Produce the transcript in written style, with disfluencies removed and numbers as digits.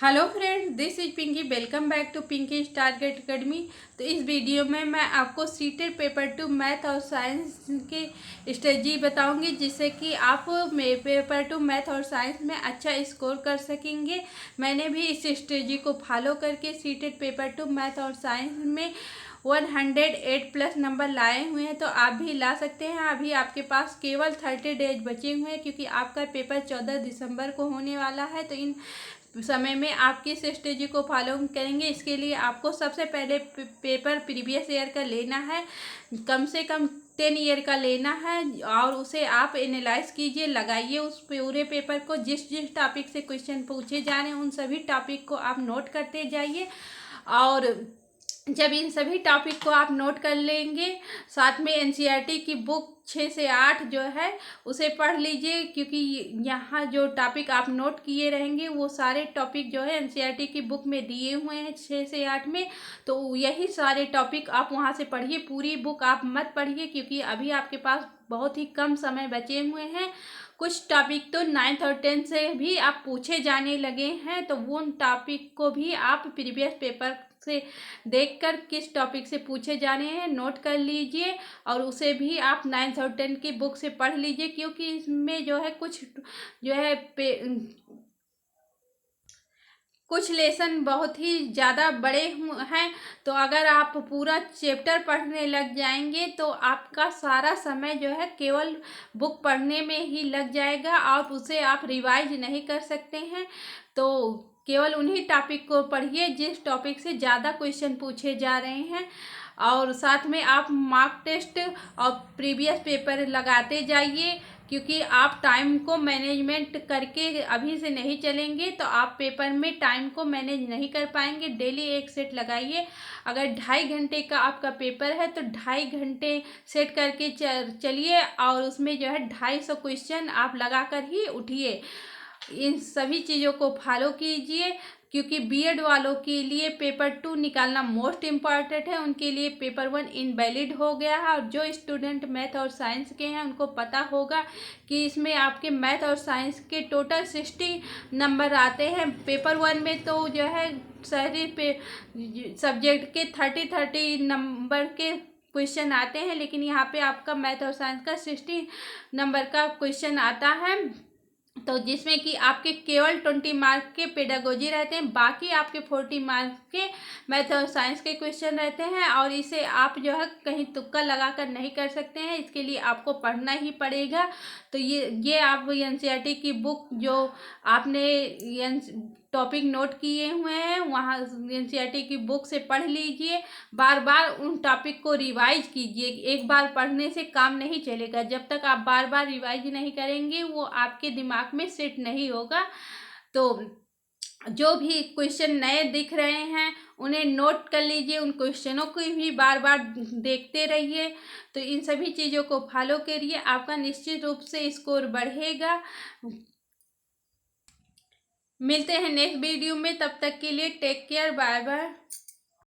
Hello friends, this is Pinky. Welcome back to Pinky star gate academy. तो इस video में मैं आपको सीटेड पेपर 2 मैथ और साइंस की स्ट्रेटजी बताऊंगी, जिससे कि आप पेपर 2 मैथ और साइंस में अच्छा स्कोर कर सकेंगे। मैंने भी इस स्ट्रेटजी को फॉलो करके सीटेड पेपर 2 मैथ और साइंस में 108 प्लस नंबर लाए हुए हैं, तो आप भी ला सकते हैं। अभी आपके पास केवल 30 डेज बचे हुए हैं, क्योंकि आपका पेपर 14 दिसंबर को होने वाला है। तो इन समय में आप किस स्ट्रेटजी को फॉलो करेंगे, इसके लिए आपको सबसे पहले पेपर प्रीवियस ईयर का लेना है, कम से कम 10 ईयर का लेना है, और उसे आप एनालाइज कीजिए, लगाइए उस पूरे पेपर को। जिस जिस टॉपिक से क्वेश्चन पूछे जा रहे हैं उन सभी टॉपिक को आप नोट करते जाइए। और जब इन सभी टॉपिक को आप नोट कर लेंगे, साथ में एनसीईआरटी की बुक 6 से 8 जो है उसे पढ़ लीजिए, क्योंकि यहाँ जो टॉपिक आप नोट किए रहेंगे वो सारे टॉपिक जो है एनसीईआरटी की बुक में दिए हुए हैं 6 से 8 में। तो यही सारे टॉपिक आप वहाँ से पढ़िए, पूरी बुक आप मत पढ़िए, क्योंकि अभी आपके पास बहुत ही कम समय बचे हुए हैं। कुछ टॉपिक तो 9th और 10th से भी आप पूछे जाने लगे हैं, तो वो टॉपिक को भी आप प्रीवियस पेपर से देखकर किस टॉपिक से पूछे जाने हैं नोट कर लीजिए, और उसे भी आप 9th और 10th की बुक से पढ़ लीजिए, क्योंकि इसमें जो है कुछ लेसन बहुत ही ज़्यादा बड़े हैं। तो अगर आप पूरा चैप्टर पढ़ने लग जाएंगे तो आपका सारा समय जो है केवल बुक पढ़ने में ही लग जाएगा, और उसे आप रिवाइज नहीं कर सकते हैं। तो केवल उन्हीं टॉपिक को पढ़िए जिस टॉपिक से ज़्यादा क्वेश्चन पूछे जा रहे हैं, और साथ में आप मार्क टेस्ट और प्रीवियस पेपर लगाते जाइए, क्योंकि आप टाइम को मैनेजमेंट करके अभी से नहीं चलेंगे तो आप पेपर में टाइम को मैनेज नहीं कर पाएंगे। डेली एक सेट लगाइए। अगर 2.5 घंटे का आपका पेपर है तो 2.5 घंटे सेट करके चलिए, और उसमें जो है 250 क्वेश्चन आप लगा कर ही उठिए। इन सभी चीज़ों को फॉलो कीजिए, क्योंकि बीएड वालों के लिए पेपर 2 निकालना मोस्ट इम्पॉर्टेंट है। उनके लिए पेपर 1 इनवैलिड हो गया है, और जो स्टूडेंट मैथ और साइंस के हैं उनको पता होगा कि इसमें आपके मैथ और साइंस के टोटल 60 नंबर आते हैं। पेपर 1 में तो जो है सारे सब्जेक्ट के 30 नंबर के क्वेश्चन आते हैं, लेकिन यहाँ पे आपका मैथ और साइंस का 60 नंबर का क्वेश्चन आता है, तो जिसमें कि आपके केवल 20 मार्क के पेडागोजी रहते हैं, बाकी आपके 40 मार्क के मैथ और साइंस के क्वेश्चन रहते हैं। और इसे आप जो है कहीं तुक्का लगाकर नहीं कर सकते हैं, इसके लिए आपको पढ़ना ही पड़ेगा। तो ये आप एनसीईआरटी की बुक जो आपने टॉपिक नोट किए हुए हैं वहाँ एनसीईआरटी की बुक से पढ़ लीजिए। बार बार उन टॉपिक को रिवाइज कीजिए। एक बार पढ़ने से काम नहीं चलेगा, जब तक आप बार बार रिवाइज नहीं करेंगे वो आपके दिमाग में सेट नहीं होगा। तो जो भी क्वेश्चन नए दिख रहे हैं उन्हें नोट कर लीजिए, उन क्वेश्चनों को भी बार बार देखते रहिए। तो इन सभी चीज़ों को फॉलो करिए, आपका निश्चित रूप से स्कोर बढ़ेगा। मिलते हैं नेक्स्ट वीडियो में, तब तक के लिए टेक केयर, बाय बाय।